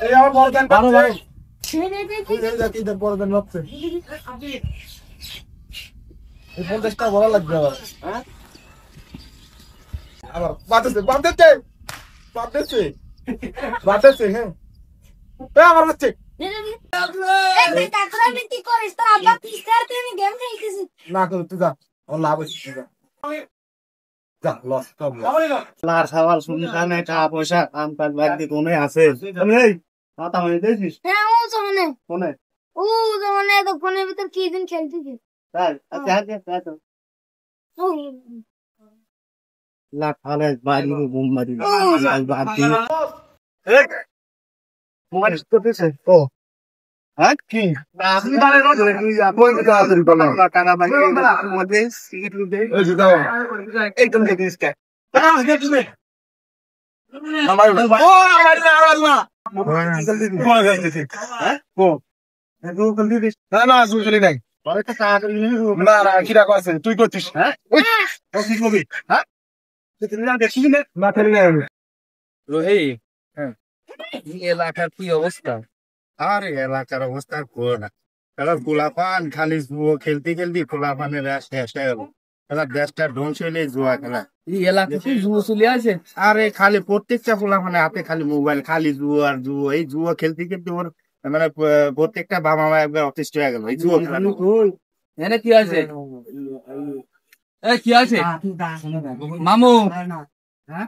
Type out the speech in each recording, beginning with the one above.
এই আমার বড় দান করো ভাই এই 50টা বড় লাগবে আবার হ্যাঁ আবার বাতেছে হ্যাঁ আমার হচ্ছে না করো তুই যা আমার লাভ হচ্ছে তুই যা লস সব লার সওয়াল শুনকানে টাকা পয়সা কাম কাজ বাদ দিয়ে কোনে আছে এই মাথা মানে দেখিস হ্যাঁ ও জানে কোনে ও জানে তো ফোনের ভিতর কি দিন খেলতেছে তাই আচ্ছা আচ্ছা ও লাখ আলে বাড়ি ঘুম মারি আজ বাদ দিয়ে এই মোবাইল করতেছে ও হ্যাঁ কি আপনি বারে রোজ কোন কথা আছে বলো টাকা বাকি মধ্যে সিগারেট দে এই যে দাও এই তুমি দেখিস কে তুমি আমার ও আমার না জলদি কোন যাইতেছে হ্যাঁ ও একটু জলদি দিস না না জুজলি নাই পরে তো টাকা না না কি রাখো আছে তুই করছিস হ্যাঁ ও কি করবি হ্যাঁ তুই না দেখিস না খেলি না আমি রোহি হ্যাঁ এই এলাকার কি অবস্থা? আরে এলাকার অবস্থা করো না এবার গোলাপান খালি জুয়ো খেলতে খেলতে গোলাপানের শেষ হয়ে গেল এবার দেশটা ধ্বংস হইলে জুয়া খেলা এই এলাকাতে জুয়ো চলে আছে। আরে খালি প্রত্যেকটা গোলাপানের হাতে খালি মোবাইল খালি জুয়ো আর জুয়ো এই জুয়ো খেলতে খেলতে ওর মানে প্রত্যেকটা বাবা মা একবার অতিষ্ঠ হয়ে গেল এই জুয়ো খেলা এনে কি আছে? কি আছে মামু?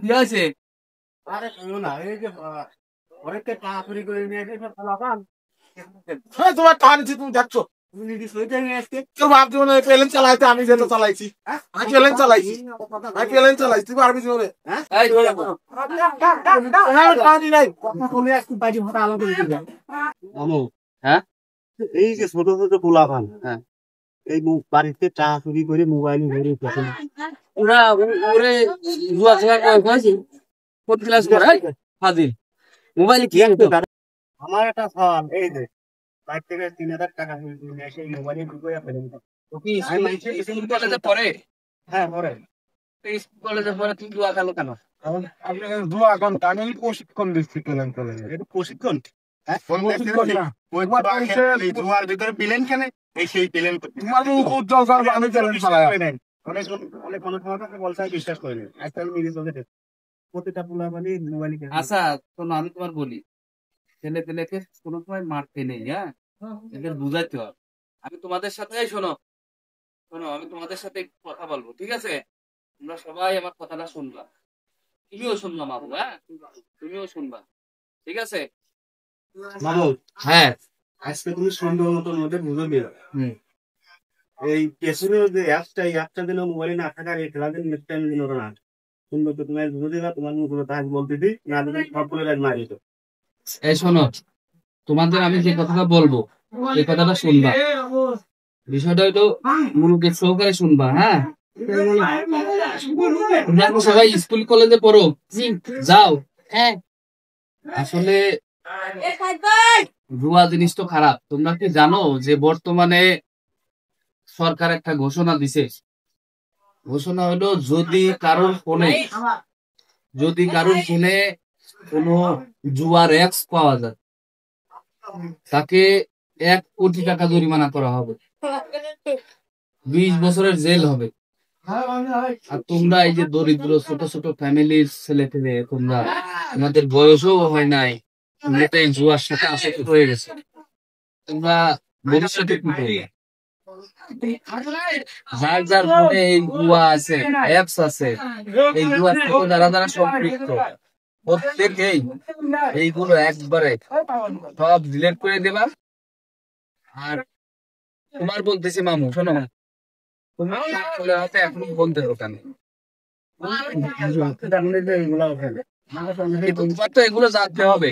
কি আছে? আরে শুনো না এই যে অনেকটা টাকা চুরি করে নিয়ে এসে গোলাপান হ্যাঁ তোমার টানছি তুমি দেখছো তুমি যদি সইটা নিয়ে আসতে তোর বাপ জীবনে পেলেন চালাইতে আমি যেটা চালাইছি আমি পেলেন চালাইছি তুই পারবি জীবনে এই ধরে টানি নাই চলে আসতে বাড়ি হঠাৎ আলাদা করে দিলাম আমু হ্যাঁ এই যে ছোট ছোট গোলাপান হ্যাঁ এই বাড়িতে টাকা চুরি করে মোবাইল ধরে গেছে ওরা ওরে জুয়া খেলার বয়স হয়েছে কোন ক্লাস করে ফাজিল মোবাইলে কি আনতো? আমার একটা ফোন এই যে বাইক থেকে 3000 টাকা নিয়ে এসে মোবাইলে ঢুকিয়ে ফেলেন ও কি স্কুল কলেজে পড়ে? হ্যাঁ পরে স্কুল কলেজে পড়ে তুই জুয়া খেলো কেন? আপনি দুয়া ঘন্টা আমি প্রশিক্ষণ দিচ্ছি পেলেন চলে এটা প্রশিক্ষণ হ্যাঁ প্রশিক্ষণ না ওই এই জুয়ার ভিতরে প্লেন কেন এই সেই প্লেন তোমার মুখ উজ্জ্বল করবে আমি পেলেন চালাই অনেক অনেক অনেক কথা বলছে বিশ্বাস করেনি আজকে আমি নিজে চোখে প্রতিটা পোলা মানে মোবাইল আচ্ছা শোনো আমি তোমার বলি ছেলে পেলেকে কোনো সময় মারতে নেই হ্যাঁ এদের বুঝাইতে হবে। আমি তোমাদের সাথে শোনো শোনো আমি তোমাদের সাথে একটু কথা বলবো ঠিক আছে? তোমরা সবাই আমার কথাটা শুনবা, তুমিও শুনবা মামু, হ্যাঁ তুমিও শুনবা ঠিক আছে? মামু হ্যাঁ আজকে তুমি সুন্দর মতন মধ্যে বুঝে দিও হুম এই পেছনের যে অ্যাপটা দিন মোবাইলে না থাকার এই খেলা দিন নেক্সট টাইম দিন ওরা না সুন্দর তো তোমার বুঝে দিবা তোমার মুখ তাহাজ বলতে দিই না তুমি সব বলে রাখ মারি তো এই শোনো তোমাদের আমি যে কথাটা বলবো এই কথাটা শুনবা, বিষয়টা হয়তো মনোযোগ সহকারে শুনবা হ্যাঁ? তোমরা এখন সবাই স্কুল কলেজে পড়ো যাও হ্যাঁ? আসলে জুয়া জিনিস তো খারাপ। তোমরা কি জানো যে বর্তমানে সরকার একটা ঘোষণা দিছে, ঘোষণা হলো যদি কারোর ফোনে কোনো জুয়ার অ্যাপস পাওয়া যায় তাকে 1 কোটি টাকা জরিমানা করা হবে, 20 বছরের জেল হবে। আর তোমরা এই যে দরিদ্র ছোট ছোট ফ্যামিলির ছেলে পেলে তোমরা তোমাদের বয়সও হয় নাই, তোমরা তো এই জুয়ার সাথে আসক্ত হয়ে গেছে, তোমরা ভবিষ্যতে কি করবে? যার যার ফোনে এই জুয়া আছে অ্যাপস আছে এই জুয়ার সাথে যারা যারা সম্পৃক্ত প্রত্যেকেই এইগুলো একবারে সব ডিলিট করে দেবা। আর তোমার বলতেছি মামু শোনো তোমার হাতে এখন বলতে দোকান তোমার তো এগুলো জানতে হবে।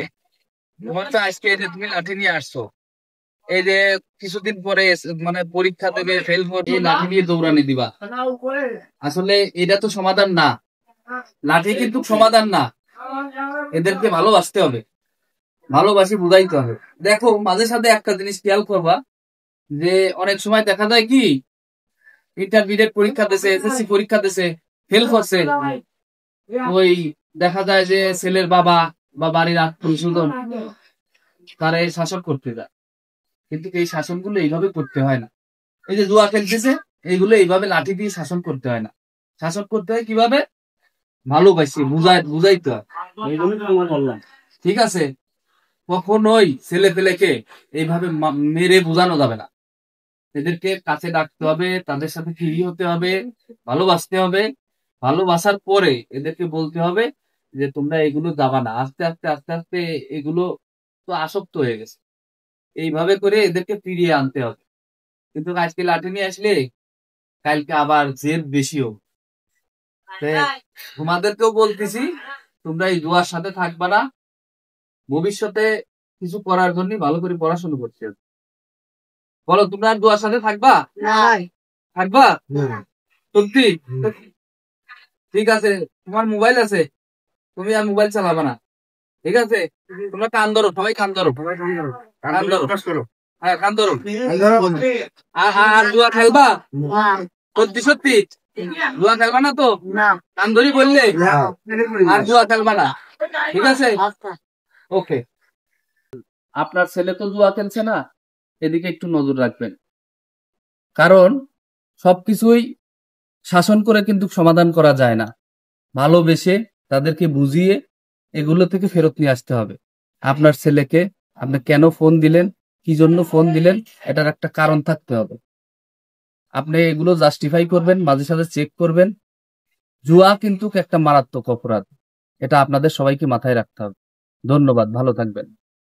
তোমার তো আজকে এই যে তুমি লাঠি নিয়ে আসছো, এই যে কিছুদিন পরে মানে পরীক্ষা দেবে ফেল করবে লাঠি নিয়ে দৌড়ানি দিবা, আসলে এটা তো সমাধান না। লাঠি কিন্তু সমাধান না, এদেরকে ভালোবাসতে হবে, ভালোবাসি বুঝাইতে হবে। দেখো মাঝে সাথে একটা জিনিস খেয়াল করবা যে অনেক সময় দেখা যায় কি ইন্টারমিডিয়েট পরীক্ষা দিছে এসএসসি পরীক্ষা দিছে ফেল করছে, ওই দেখা যায় যে ছেলের বাবা বা বাড়ির আত্মীয় স্বজন তারা এই শাসন করতে যায়, কিন্তু এই শাসনগুলো এইভাবে করতে হয় না। এই যে জুয়া খেলতেছে, এইগুলো এইভাবে লাঠি দিয়ে শাসন করতে হয় না। শাসন করতে হয় কিভাবে? ভালোবাসি, বুঝাইতে হয়। এইভাবে তোমার বললাম, ঠিক আছে? কখনোই ছেলে পেলেকে এইভাবে মেরে বোঝানো যাবে না। এদেরকে কাছে ডাকতে হবে, তাদের সাথে ফ্রি হতে হবে, ভালোবাসতে হবে। ভালোবাসার পরে এদেরকে বলতে হবে যে তোমরা এগুলো যাবা না। আস্তে আস্তে আস্তে আস্তে এগুলো তো আসক্ত হয়ে গেছে। এইভাবে করে এদেরকে ফিরিয়ে আনতে হবে। কিন্তু আজকে লাঠি নিয়ে আসলে কালকে আবার জেদ বেশি হোক। তোমাদেরকেও বলতেছি, তোমরা এই জুয়ার সাথে থাকবা না। ভবিষ্যতে কিছু করার জন্য ভালো করে পড়াশোনা করতে হবে। বলো, তোমরা আর জুয়ার সাথে থাকবা? থাকবা সত্যি? ঠিক আছে, তোমার মোবাইল আছে, তুমি আর মোবাইল চালাবা না, ঠিক আছে? তোমরা কান ধরো, সবাই কান ধরো, কান ধরো, হ্যাঁ কান ধরো। আর জুয়া খেলবা? সত্যি সত্যি জুয়া খেলবা না তো? কান ধরি বললে আর জুয়া খেলবা না, ঠিক আছে? ওকে। আপনার ছেলে তো জুয়া খেলছে না, এদিকে একটু নজর রাখবেন। কারণ সবকিছুই শাসন করে কিন্তু সমাধান করা যায় না। ভালোবেসে তাদেরকে বুঝিয়ে এগুলো থেকে ফেরত নিয়ে আসতে হবে। আপনার ছেলেকে আপনি কেন ফোন দিলেন, কি জন্য ফোন দিলেন, এটার একটা কারণ থাকতে হবে। আপনি এগুলো জাস্টিফাই করবেন, মাঝে সাঝে চেক করবেন। জুয়া কিন্তু একটা মারাত্মক অপরাধ, এটা আপনাদের সবাইকে মাথায় রাখতে হবে। ধন্যবাদ, ভালো থাকবেন।